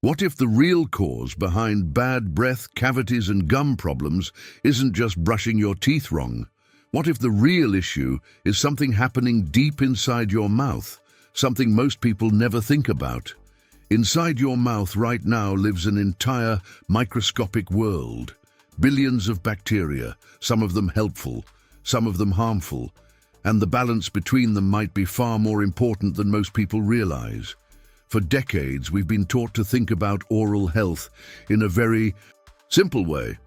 What if the real cause behind bad breath, cavities, and gum problems isn't just brushing your teeth wrong? What if the real issue is something happening deep inside your mouth, something most people never think about? Inside your mouth right now lives an entire microscopic world. Billions of bacteria, some of them helpful, some of them harmful, and the balance between them might be far more important than most people realize. For decades, we've been taught to think about oral health in a very simple way.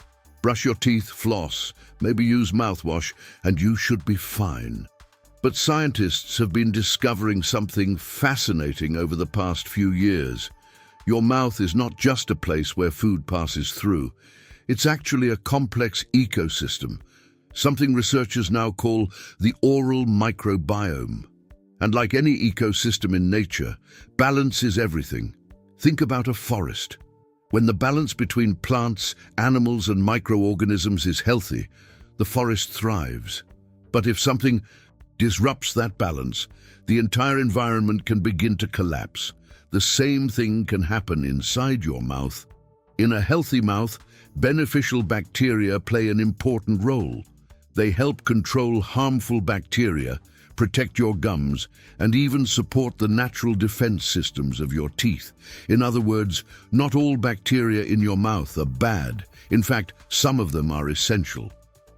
Brush your teeth, floss, maybe use mouthwash, and you should be fine. But scientists have been discovering something fascinating over the past few years. Your mouth is not just a place where food passes through. It's actually a complex ecosystem, something researchers now call the oral microbiome. And like any ecosystem in nature, balance is everything. Think about a forest. When the balance between plants, animals, and microorganisms is healthy, the forest thrives. But if something disrupts that balance, the entire environment can begin to collapse. The same thing can happen inside your mouth. In a healthy mouth, beneficial bacteria play an important role. They help control harmful bacteria, protect your gums, and even support the natural defense systems of your teeth. In other words, not all bacteria in your mouth are bad. In fact, some of them are essential.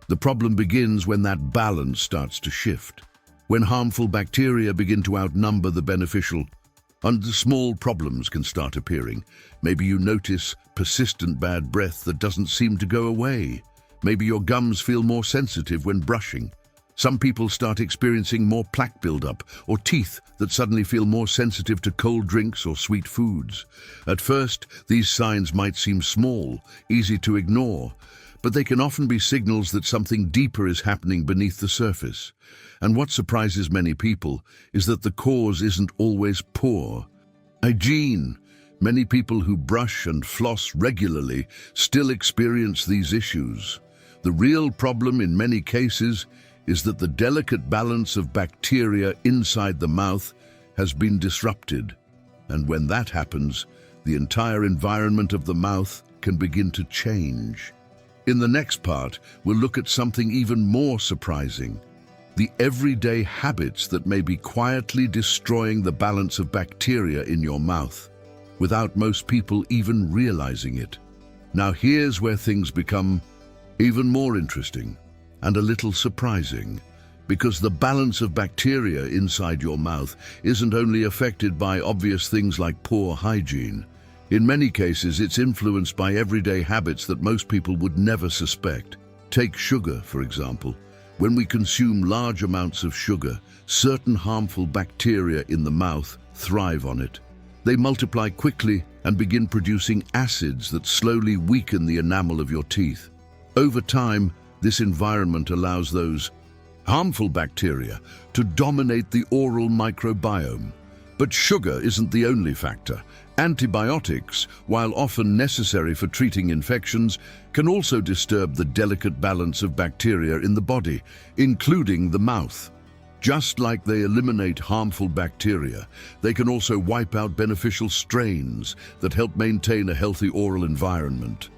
The problem begins when that balance starts to shift. When harmful bacteria begin to outnumber the beneficial, and small problems can start appearing. Maybe you notice persistent bad breath that doesn't seem to go away. Maybe your gums feel more sensitive when brushing. Some people start experiencing more plaque buildup, or teeth that suddenly feel more sensitive to cold drinks or sweet foods. At first, these signs might seem small, easy to ignore, but they can often be signals that something deeper is happening beneath the surface. And what surprises many people is that the cause isn't always poor hygiene. Many people who brush and floss regularly still experience these issues. The real problem in many cases is that the delicate balance of bacteria inside the mouth has been disrupted. And when that happens, the entire environment of the mouth can begin to change. In the next part, we'll look at something even more surprising: the everyday habits that may be quietly destroying the balance of bacteria in your mouth, without most people even realizing it. Now here's where things become even more interesting and a little surprising, because the balance of bacteria inside your mouth isn't only affected by obvious things like poor hygiene. In many cases, it's influenced by everyday habits that most people would never suspect. Take sugar, for example. When we consume large amounts of sugar, certain harmful bacteria in the mouth thrive on it. They multiply quickly and begin producing acids that slowly weaken the enamel of your teeth. Over time, this environment allows those harmful bacteria to dominate the oral microbiome. But sugar isn't the only factor. Antibiotics, while often necessary for treating infections, can also disturb the delicate balance of bacteria in the body, including the mouth. Just like they eliminate harmful bacteria, they can also wipe out beneficial strains that help maintain a healthy oral environment.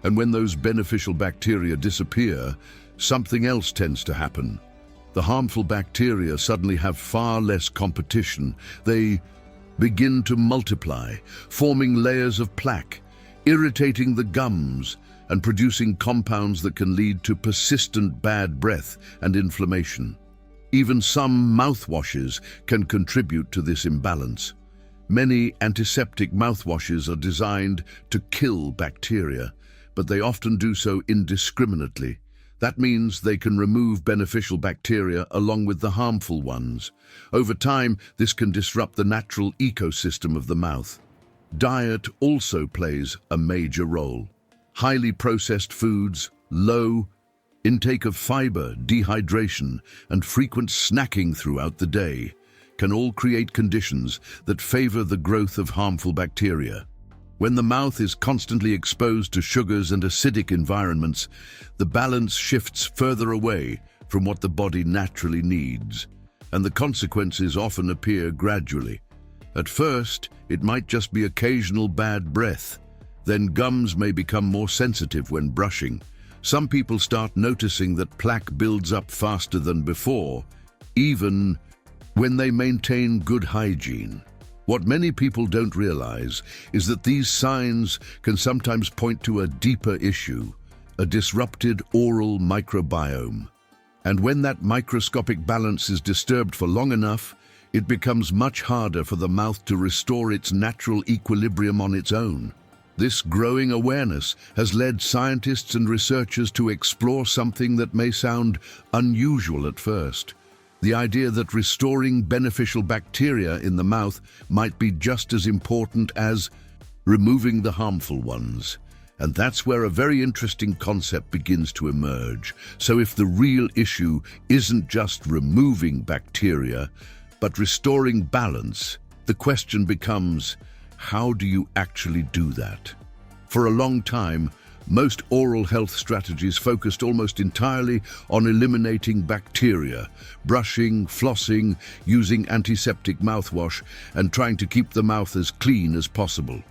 And when those beneficial bacteria disappear, something else tends to happen. The harmful bacteria suddenly have far less competition. They begin to multiply, forming layers of plaque, irritating the gums, and producing compounds that can lead to persistent bad breath and inflammation. Even some mouthwashes can contribute to this imbalance. Many antiseptic mouthwashes are designed to kill bacteria, but they often do so indiscriminately. That means they can remove beneficial bacteria along with the harmful ones. Over time, this can disrupt the natural ecosystem of the mouth. Diet also plays a major role. Highly processed foods, low intake of fiber, dehydration, and frequent snacking throughout the day can all create conditions that favor the growth of harmful bacteria. When the mouth is constantly exposed to sugars and acidic environments, the balance shifts further away from what the body naturally needs, and the consequences often appear gradually. At first, it might just be occasional bad breath. Then gums may become more sensitive when brushing. Some people start noticing that plaque builds up faster than before, even when they maintain good hygiene. What many people don't realize is that these signs can sometimes point to a deeper issue, a disrupted oral microbiome. And when that microscopic balance is disturbed for long enough, it becomes much harder for the mouth to restore its natural equilibrium on its own. This growing awareness has led scientists and researchers to explore something that may sound unusual at first. The idea that restoring beneficial bacteria in the mouth might be just as important as removing the harmful ones. And that's where a very interesting concept begins to emerge. So if the real issue isn't just removing bacteria, but restoring balance, the question becomes, how do you actually do that? For a long time, most oral health strategies focused almost entirely on eliminating bacteria, brushing, flossing, using antiseptic mouthwash, and trying to keep the mouth as clean as possible.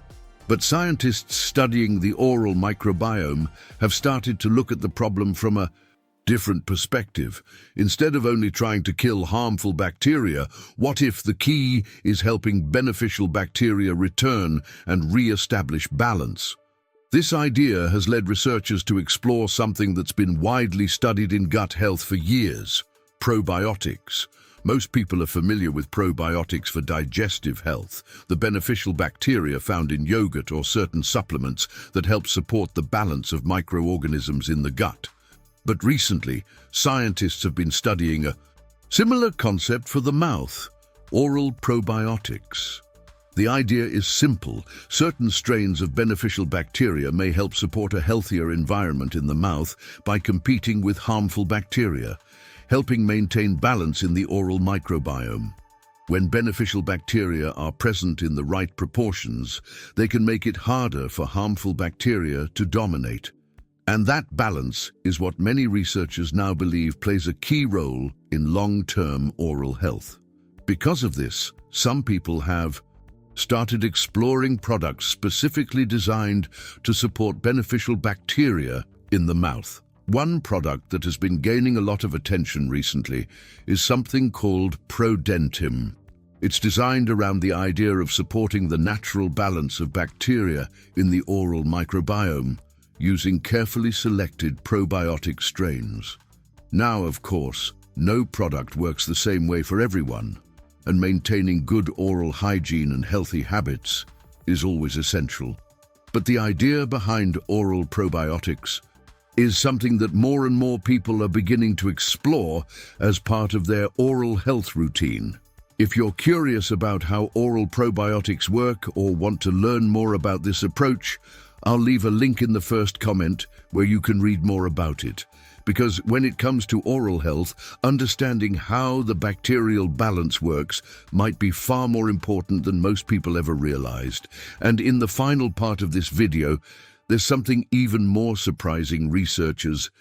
But scientists studying the oral microbiome have started to look at the problem from a different perspective. Instead of only trying to kill harmful bacteria, what if the key is helping beneficial bacteria return and re-establish balance? This idea has led researchers to explore something that's been widely studied in gut health for years: probiotics. Most people are familiar with probiotics for digestive health, the beneficial bacteria found in yogurt or certain supplements that help support the balance of microorganisms in the gut. But recently, scientists have been studying a similar concept for the mouth: oral probiotics. The idea is simple. Certain strains of beneficial bacteria may help support a healthier environment in the mouth by competing with harmful bacteria, helping maintain balance in the oral microbiome. When beneficial bacteria are present in the right proportions, they can make it harder for harmful bacteria to dominate. And that balance is what many researchers now believe plays a key role in long-term oral health. Because of this, some people have started exploring products specifically designed to support beneficial bacteria in the mouth. One product that has been gaining a lot of attention recently is something called Prodentim. It's designed around the idea of supporting the natural balance of bacteria in the oral microbiome, using carefully selected probiotic strains. Now, of course, no product works the same way for everyone, and maintaining good oral hygiene and healthy habits is always essential. But the idea behind oral probiotics is something that more and more people are beginning to explore as part of their oral health routine. If you're curious about how oral probiotics work or want to learn more about this approach, I'll leave a link in the first comment where you can read more about it. Because when it comes to oral health, understanding how the bacterial balance works might be far more important than most people ever realized. And in the final part of this video, there's something even more surprising. Researchers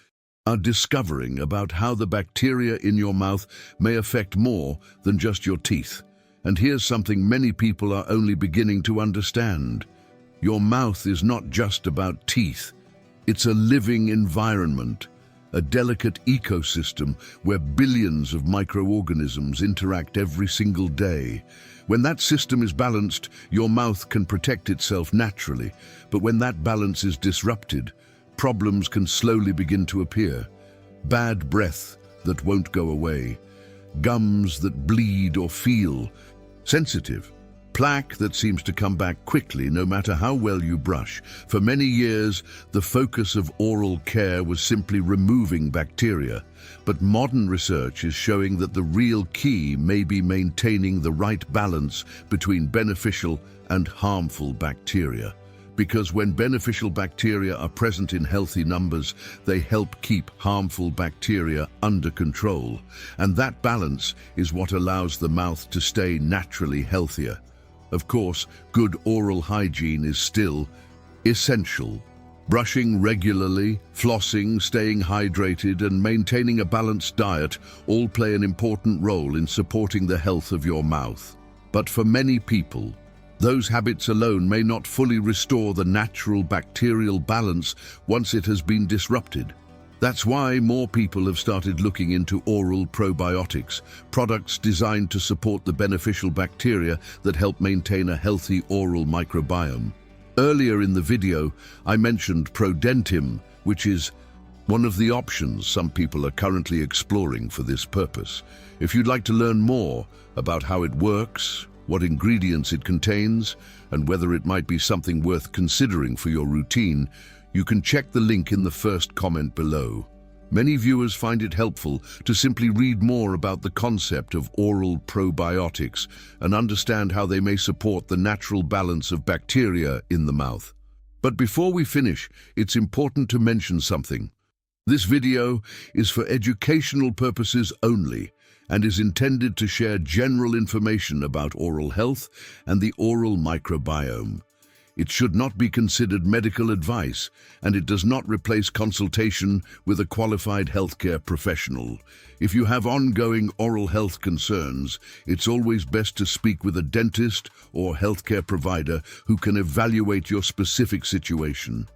are discovering about how the bacteria in your mouth may affect more than just your teeth. And here's something many people are only beginning to understand. Your mouth is not just about teeth. It's a living environment, a delicate ecosystem where billions of microorganisms interact every single day. When that system is balanced, your mouth can protect itself naturally. But when that balance is disrupted, problems can slowly begin to appear. Bad breath that won't go away, gums that bleed or feel sensitive, plaque that seems to come back quickly no matter how well you brush. For many years, the focus of oral care was simply removing bacteria. But modern research is showing that the real key may be maintaining the right balance between beneficial and harmful bacteria. Because when beneficial bacteria are present in healthy numbers, they help keep harmful bacteria under control. And that balance is what allows the mouth to stay naturally healthier. Of course, good oral hygiene is still essential. Brushing regularly, flossing, staying hydrated, and maintaining a balanced diet all play an important role in supporting the health of your mouth. But for many people, those habits alone may not fully restore the natural bacterial balance once it has been disrupted. That's why more people have started looking into oral probiotics, products designed to support the beneficial bacteria that help maintain a healthy oral microbiome. Earlier in the video, I mentioned Prodentim, which is one of the options some people are currently exploring for this purpose. If you'd like to learn more about how it works, what ingredients it contains, and whether it might be something worth considering for your routine, you can check the link in the first comment below. Many viewers find it helpful to simply read more about the concept of oral probiotics and understand how they may support the natural balance of bacteria in the mouth. But before we finish, it's important to mention something. This video is for educational purposes only and is intended to share general information about oral health and the oral microbiome. It should not be considered medical advice, and it does not replace consultation with a qualified healthcare professional. If you have ongoing oral health concerns, it's always best to speak with a dentist or healthcare provider who can evaluate your specific situation.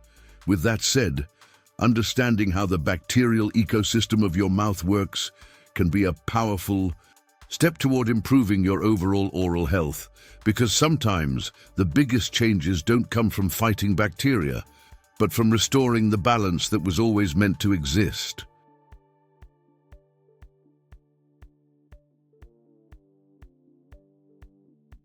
With that said, understanding how the bacterial ecosystem of your mouth works can be a powerful step toward improving your overall oral health, because sometimes the biggest changes don't come from fighting bacteria, but from restoring the balance that was always meant to exist.